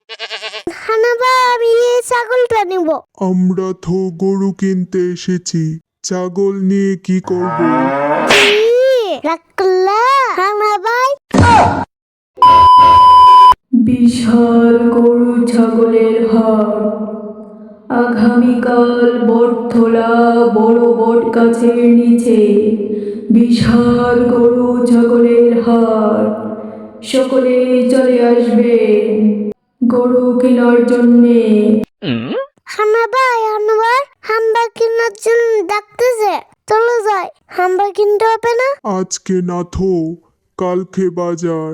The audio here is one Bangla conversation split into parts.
হানাবা আমি এই ছাগলটা নিব। আমরা তো গরু কিনতে এসেছি, ছাগল নিয়ে কি করব? রাখলা হানাবাই। বিশাল গরু ছাগলের হাট। আগামীকাল বটতলা বড় বট গাছের নিচে বিশাল গরু ছাগলের হাট। সকলে চলে আসবেন গরু কেনার জন্যে। হানাবাই হানাবার হাম্বা কেনার জন্য ডাকতেছে, চলো যাই। হাম্বা কিনতে হবে না? আজকে না তো, কালকে বাজার,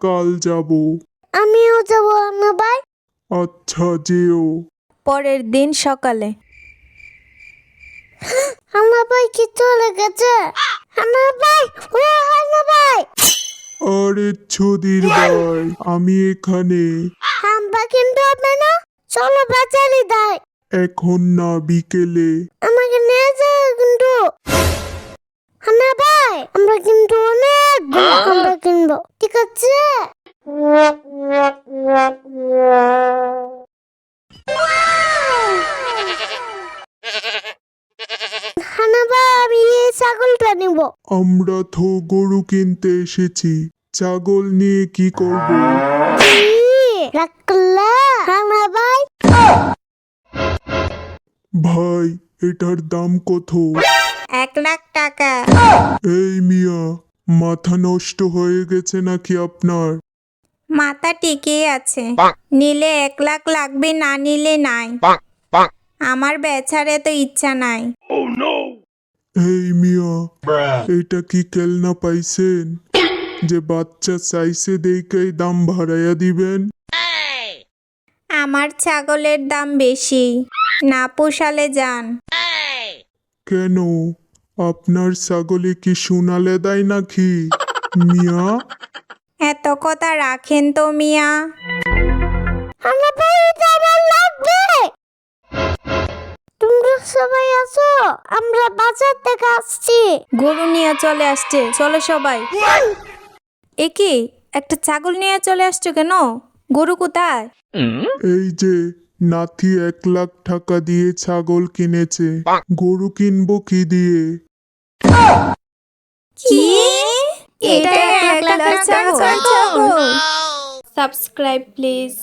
কাল যাব। আমিও যাবো হানাবাই। আচ্ছা যেও। পরের দিন সকালে হানাবাই কি চলে গেছে? হানাবাই, ও হানাবাই। আরে ছদির ভাই, আমি এখানে। হাম্বা কিনতে হবে না? চলো বাজারে যাই। এখন না, বিকেলে। আমাকে নিয়ে যাও কিন্তু। হানাবাই আমরা কিন্তু অনেক হাম্বা কিনবো, ঠিক আছে? হানাবা আমি এই ছাগলটা নিব। আমরা তো গরু কিনতে এসেছি, ছাগল নিয়ে কি করব? রাখলা হানাবাই। ভাই, এটার দাম কত? 1,00,000 টাকা। এই মিয়া, মাথা নষ্ট হয়ে গেছে নাকি আপনার? মাথা ঠিকই আছে, নিলে 1,00,000 লাগবে, না নিলে নাই। আমার বেচার এত ইচ্ছা নাই। এই মিয়া, এটা কি কেলনা পাইছেন যে বাচ্চা চাইছে দেখেই দাম বাড়াইয়া দিবেন? আমার ছাগলের দাম বেশি, না পোষালে যান। কেন, আপনার ছাগলে কি সোনালে দেয় নাকি মিয়া? এত কথা রাখেন তো মিয়া। হানাবাই এটা আমার লাগবে। তোমরা সবাই আছো? আমরা বাজার থেকে আসছি। গরু নিয়ে চলে আসছে, চলো সবাই। এ কি, একটা ছাগল নিয়ে চলে আসছো কেন? গরু কোথায়? এই যে নাতি 1,00,000 টাকা দিয়ে ছাগল কিনেছে, গরু কিনবো কি দিয়ে? কি? এটা 1,00,000 ছাগল? Subscribe please.